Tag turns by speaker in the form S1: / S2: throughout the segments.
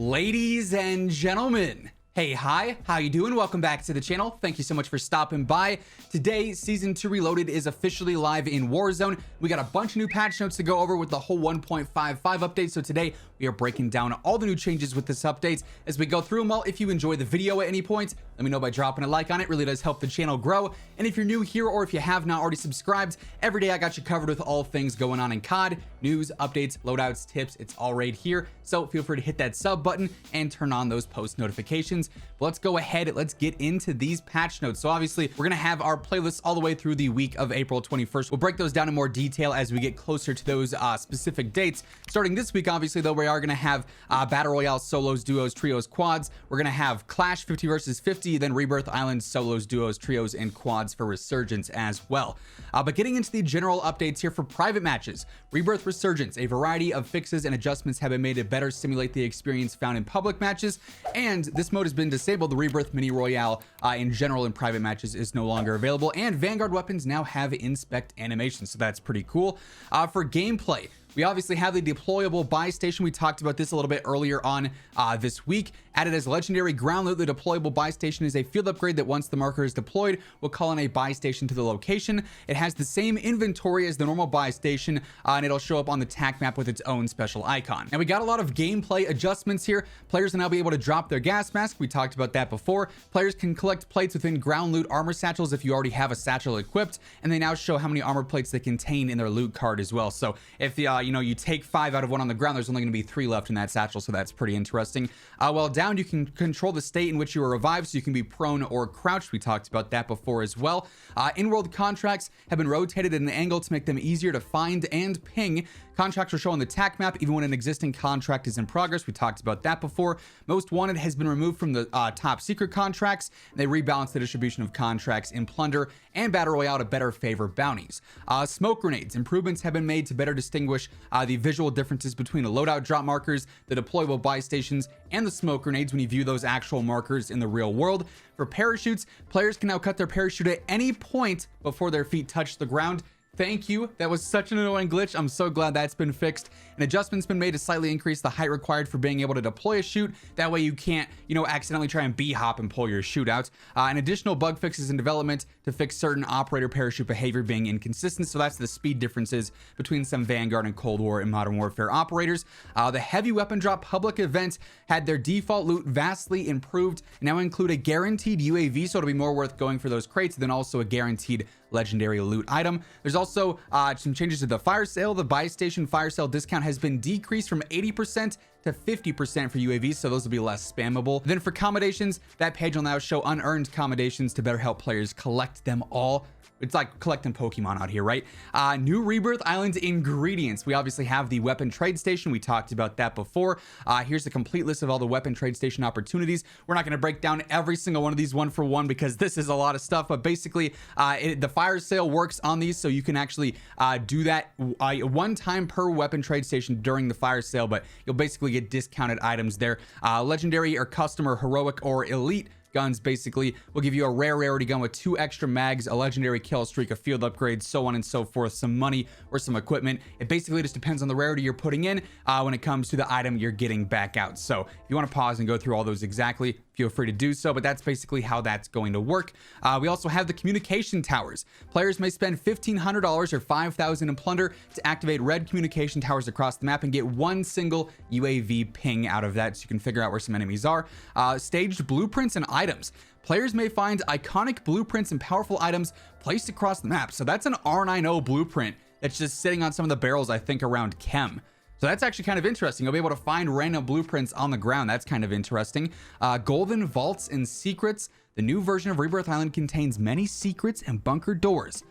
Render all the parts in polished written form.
S1: Ladies and gentlemen, hey, hi, how you doing? Welcome back to the channel. Thank you so much for stopping by. Today, Season 2 Reloaded is officially live in Warzone. We got a bunch of new patch notes to go over with the whole 1.55 update. So today, we are breaking down all the new changes with this update. As we go through them all, if you enjoy the video at any point, let me know by dropping a like on it. It really does help the channel grow. And if you're new here or if you have not already subscribed, every day I got you covered with all things going on in COD, news, updates, loadouts, tips. It's all right here. So feel free to hit that sub button and turn on those post notifications. But let's go ahead. Let's get into these patch notes. So obviously, we're going to have our playlists all the way through the week of April 21st. We'll break those down in more detail as we get closer to those specific dates. Starting this week, obviously, though, we are going to have Battle Royale, solos, duos, trios, quads. We're going to have Clash 50 versus 50, then Rebirth Island, solos, duos, trios, and quads for Resurgence as well. But getting into the general updates here for private matches, Rebirth Resurgence, a variety of fixes and adjustments have been made to better simulate the experience found in public matches, and this mode has been disabled. The Rebirth Mini Royale in general in private matches is no longer available, and Vanguard weapons now have inspect animation, so that's pretty cool. For gameplay, we obviously have the deployable buy station. We talked about this a little bit earlier on this week. Added as legendary ground loot, the deployable buy station is a field upgrade that once the marker is deployed, will call in a buy station to the location. It has the same inventory as the normal buy station, and it'll show up on the TAC map with its own special icon. And we got a lot of gameplay adjustments here. Players will now be able to drop their gas mask. We talked about that before. Players can collect plates within ground loot armor satchels if you already have a satchel equipped, and they now show how many armor plates they contain in their loot card as well. So if you take 5 out of 1 on the ground, there's only going to be 3 left in that satchel, so that's pretty interesting. While down, you can control the state in which you are revived, so you can be prone or crouched. We talked about that before as well. In-world contracts have been rotated at an angle to make them easier to find and ping. Contracts will show on the TAC map even when an existing contract is in progress. We talked about that before. Most Wanted has been removed from the top secret contracts. They rebalanced the distribution of contracts in Plunder and Battle Royale to better favor bounties. Smoke grenades. Improvements have been made to better distinguish the visual differences between the loadout drop markers, the deployable buy stations, and the smoke grenades when you view those actual markers in the real world. For parachutes, players can now cut their parachute at any point before their feet touch the ground. Thank you. That was such an annoying glitch. I'm so glad that's been fixed. An adjustment's been made to slightly increase the height required for being able to deploy a chute. That way you can't, accidentally try and B-hop and pull your chute out. An additional bug fixes in development to fix certain operator parachute behavior being inconsistent. So that's the speed differences between some Vanguard and Cold War and Modern Warfare operators. The heavy weapon drop public event had their default loot vastly improved and now include a guaranteed UAV, so it'll be more worth going for those crates than also a guaranteed legendary loot item. There's also some changes to the fire sale. The buy station fire sale discount has been decreased from 80% to 50% for UAVs, so those will be less spammable. Then for accommodations, that page will now show unearned accommodations to better help players collect them all. It's like collecting Pokemon out here, right? New Rebirth Island ingredients. We obviously have the weapon trade station. We talked about that before. Here's the complete list of all the weapon trade station opportunities. We're not going to break down every single one of these one for one because this is a lot of stuff, but basically the fire sale works on these, so you can actually do that one time per weapon trade station during the fire sale, but you'll basically get discounted items there. Legendary or custom or heroic or elite guns basically will give you a rare rarity gun with 2 extra mags, a legendary kill streak, a field upgrade, so on and so forth, some money or some equipment. It basically just depends on the rarity you're putting in when it comes to the item you're getting back out. So if you want to pause and go through all those exactly, feel free to do so, but that's basically how that's going to work. We also have the communication towers. Players may spend $1,500 or $5,000 in Plunder to activate red communication towers across the map and get 1 single UAV ping out of that, so you can figure out where some enemies are. Staged blueprints and items. Players may find iconic blueprints and powerful items placed across the map. So that's an R90 blueprint that's just sitting on some of the barrels, I think, around Chem. So that's actually kind of interesting. You'll be able to find random blueprints on the ground. That's kind of interesting. Golden vaults and secrets. The new version of Rebirth Island contains many secrets and bunker doors.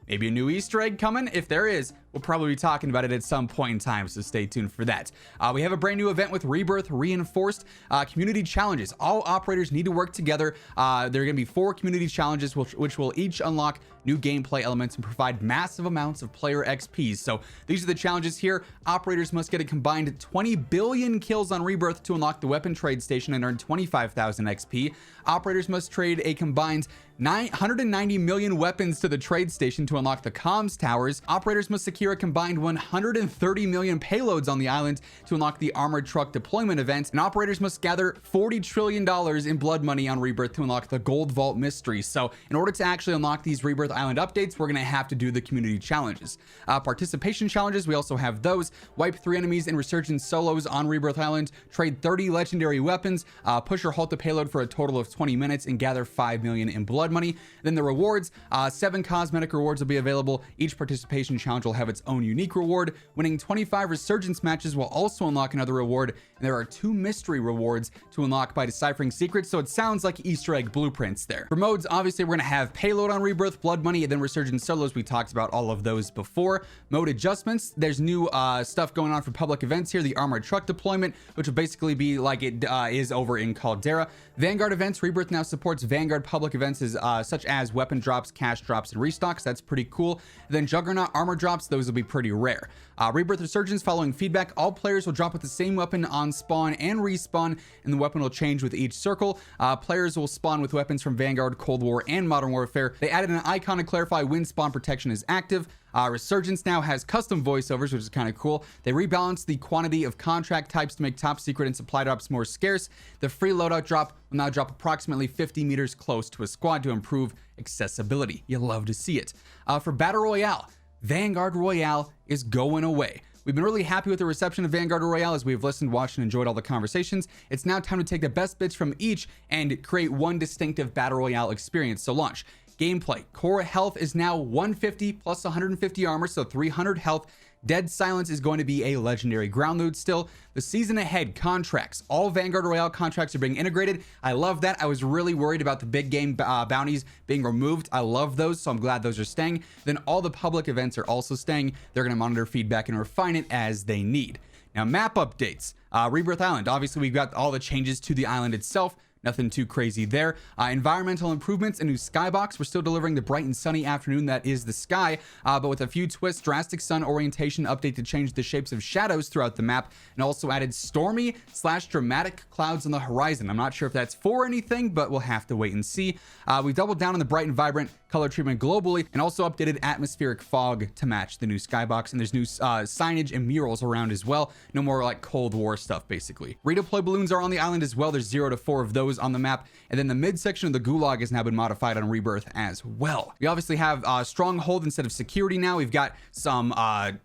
S1: Maybe a new Easter egg coming? If there is, we'll probably be talking about it at some point in time, so stay tuned for that. We have a brand new event with Rebirth Reinforced community challenges. All operators need to work together. There are going to be 4 community challenges, which will each unlock new gameplay elements and provide massive amounts of player XPs. So these are the challenges here. Operators must get a combined 20 billion kills on Rebirth to unlock the weapon trade station and earn 25,000 XP. Operators must trade a combined 990 million weapons to the trade station to unlock the comms towers. Operators must secure a combined 130 million payloads on the island to unlock the armored truck deployment event. And operators must gather $40 trillion in blood money on Rebirth to unlock the Gold Vault mystery. So in order to actually unlock these Rebirth Island updates, we're going to have to do the community challenges. Participation challenges, we also have those. Wipe 3 enemies in Resurgence solos on Rebirth Island, trade 30 legendary weapons, push or halt the payload for a total of 20 minutes, and gather 5 million in blood money. Then the rewards, 7 cosmetic rewards will be available. Each participation challenge will have its own unique reward. Winning 25 Resurgence matches will also unlock another reward, and there are 2 mystery rewards to unlock by deciphering secrets, so it sounds like Easter egg blueprints there. For modes, obviously we're going to have payload on Rebirth, blood money, and then Resurgence solos. We talked about all of those before. Mode adjustments, there's new stuff going on for public events here. The armored truck deployment, which will basically be like it is over in Caldera. Vanguard events, Rebirth now supports Vanguard public events such as weapon drops, cash drops, and restocks. That's pretty cool. Then Juggernaut armor drops, those will be pretty rare. Rebirth Resurgence, following feedback, all players will drop with the same weapon on spawn and respawn, and the weapon will change with each circle. Players will spawn with weapons from Vanguard, Cold War, and Modern Warfare. They added an icon to clarify when spawn protection is active. Resurgence now has custom voiceovers, which is kind of cool. They rebalanced the quantity of contract types to make top secret and supply drops more scarce. The free loadout drop will now drop approximately 50 meters close to a squad to improve accessibility. You'll love to see it. For Battle Royale, Vanguard Royale is going away. We've been really happy with the reception of Vanguard Royale as we've listened, watched, and enjoyed all the conversations. It's now time to take the best bits from each and create one distinctive Battle Royale experience. So launch. Gameplay. Core health is now 150 plus 150 armor, so 300 health. Dead Silence is going to be a legendary ground loot still. The season ahead contracts. All Vanguard Royale contracts are being integrated. I love that. I was really worried about the big game bounties being removed. I love those, so I'm glad those are staying. Then all the public events are also staying. They're going to monitor feedback and refine it as they need. Now, map updates. Rebirth Island. Obviously, we've got all the changes to the island itself. Nothing too crazy there. Environmental improvements, a new skybox. We're still delivering the bright and sunny afternoon that is the sky, but with a few twists. Drastic sun orientation update to change the shapes of shadows throughout the map, and also added stormy/dramatic clouds on the horizon. I'm not sure if that's for anything, but we'll have to wait and see. We doubled down on the bright and vibrant color treatment globally, and also updated atmospheric fog to match the new skybox. And there's new signage and murals around as well. No more like Cold War stuff, basically. Redeploy balloons are on the island as well. There's 0 to 4 of those on the map, and then the midsection of the Gulag has now been modified on Rebirth as well. We obviously have stronghold instead of security now. We've got some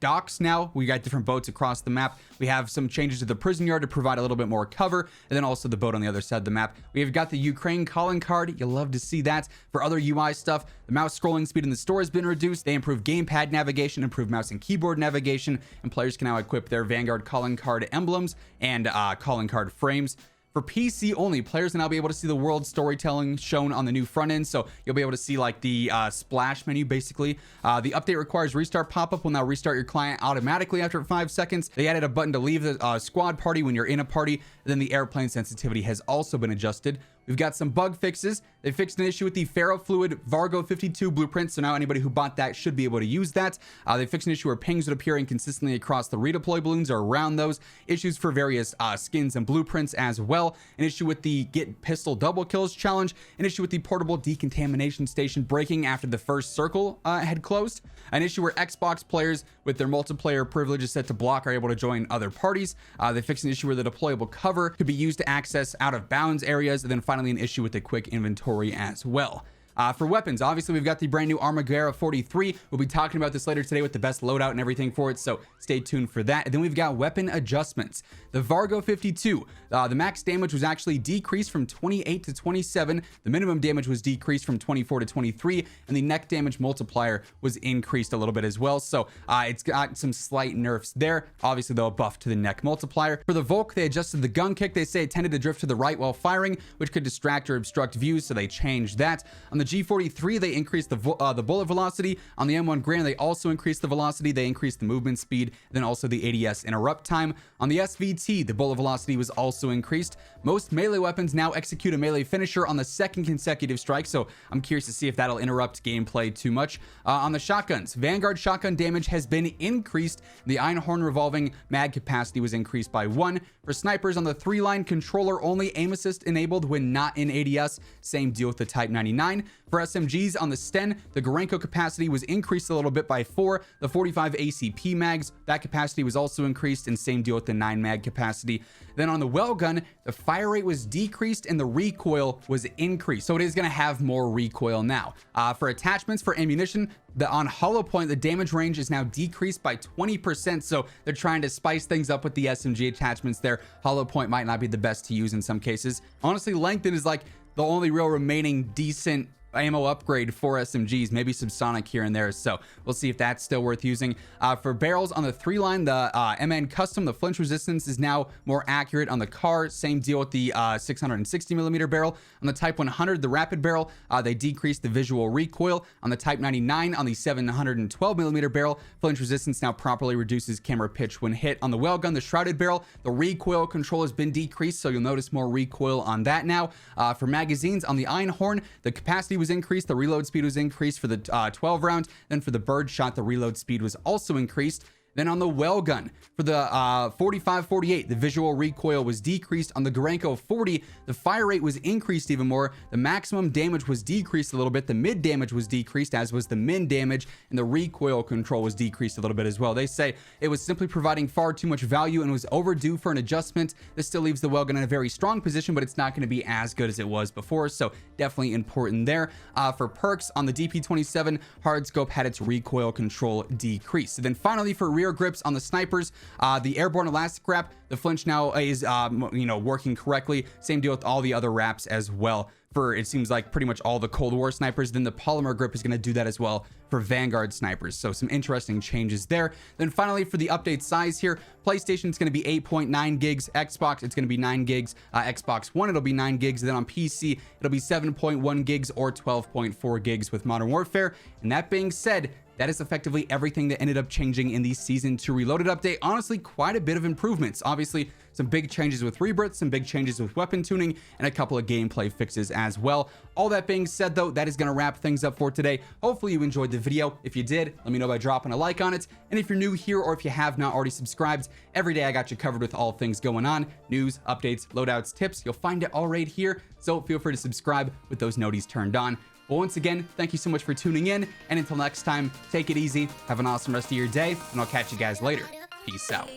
S1: docks now. We got different boats across the map. We have some changes to the prison yard to provide a little bit more cover, and then also the boat on the other side of the map. We have got the Ukraine calling card. You'll love to see that. For other UI stuff, the mouse scrolling speed in the store has been reduced. They improved gamepad navigation, improved mouse and keyboard navigation, and players can now equip their Vanguard calling card emblems and calling card frames. For PC only, players will now be able to see the world storytelling shown on the new front end, so you'll be able to see like the splash menu, basically. The update requires restart pop-up will now restart your client automatically after 5 seconds. They added a button to leave the squad party when you're in a party, and then the airplane sensitivity has also been adjusted. We've got some bug fixes. They fixed an issue with the ferrofluid Vargo 52 blueprint, so now anybody who bought that should be able to use that. They fixed an issue where pings would appear inconsistently across the redeploy balloons or around those. Issues for various skins and blueprints as well. An issue with the get pistol double kills challenge. An issue with the portable decontamination station breaking after the first circle had closed. An issue where Xbox players with their multiplayer privileges set to block are able to join other parties. They fixed an issue where the deployable cover could be used to access out of bounds areas, and then finally an issue with the quick inventory as well. For weapons, obviously we've got the brand new Armaguerra 43. We'll be talking about this later today with the best loadout and everything for it, so stay tuned for that. And then we've got weapon adjustments. The Vargo 52, the max damage was actually decreased from 28 to 27. The minimum damage was decreased from 24 to 23, and the neck damage multiplier was increased a little bit as well. So it's got some slight nerfs there. Obviously, they'll buff to the neck multiplier. For the Volk, they adjusted the gun kick. They say it tended to drift to the right while firing, which could distract or obstruct views, so they changed that. On the G43, they increased the bullet velocity. On the M1 Grand, they also increased the velocity. They increased the movement speed, then also the ADS interrupt time. On the SVT, the bullet velocity was also increased. Most melee weapons now execute a melee finisher on the second consecutive strike, so I'm curious to see if that'll interrupt gameplay too much. On the shotguns, Vanguard shotgun damage has been increased. The Einhorn revolving mag capacity was increased by 1. For snipers, on the 3-line controller only, aim assist enabled when not in ADS. Same deal with the Type 99. For SMGs on the Sten, the Gorenko capacity was increased a little bit by 4. The 45 ACP mags, that capacity was also increased, and same deal with the 9 mag capacity. Then on the well gun, the fire rate was decreased and the recoil was increased. So it is going to have more recoil now. For attachments for ammunition, on hollow point, the damage range is now decreased by 20%. So they're trying to spice things up with the SMG attachments there. Hollow point might not be the best to use in some cases. Honestly, lengthen is like the only real remaining decent ammo upgrade for SMGs, maybe some Sonic here and there, so we'll see if that's still worth using. For barrels on the 3 line, the MN Custom, the flinch resistance is now more accurate on the car. Same deal with the 660mm barrel. On the Type 100, the rapid barrel, they decreased the visual recoil. On the Type 99, on the 712mm barrel, flinch resistance now properly reduces camera pitch when hit. On the well gun, the shrouded barrel, the recoil control has been decreased, so you'll notice more recoil on that now. For magazines, on the Einhorn, the capacity was increased, the reload speed was increased for the 12 round. Then for the bird shot, the reload speed was also increased. Then on the well gun, for the 45-48, the visual recoil was decreased. On the Gorenko 40, the fire rate was increased even more. The maximum damage was decreased a little bit. The mid damage was decreased, as was the min damage, and the recoil control was decreased a little bit as well. They say it was simply providing far too much value and was overdue for an adjustment. This still leaves the well gun in a very strong position, but it's not going to be as good as it was before, so definitely important there. For perks, on the DP27, hard scope had its recoil control decreased. So then finally, for rear grips on the snipers, the airborne elastic wrap, the flinch now is working correctly. Same deal with all the other wraps as well, for it seems like pretty much all the Cold War snipers. Then the polymer grip is going to do that as well for Vanguard snipers, so some interesting changes there. Then finally, for the update size here, PlayStation is going to be 8.9 gigs, Xbox it's going to be 9 gigs, Xbox One it'll be 9 gigs, and then on PC it'll be 7.1 gigs or 12.4 gigs with Modern Warfare. And that being said, that is effectively everything that ended up changing in the Season 2 Reloaded update. Honestly, quite a bit of improvements. Obviously, some big changes with Rebirth, some big changes with weapon tuning, and a couple of gameplay fixes as well. All that being said, though, that is going to wrap things up for today. Hopefully you enjoyed the video. If you did, let me know by dropping a like on it. And if you're new here, or if you have not already subscribed, every day I got you covered with all things going on. News, updates, loadouts, tips. You'll find it all right here. So feel free to subscribe with those noties turned on. Well, once again, thank you so much for tuning in. And until next time, take it easy. Have an awesome rest of your day. And I'll catch you guys later. Peace out.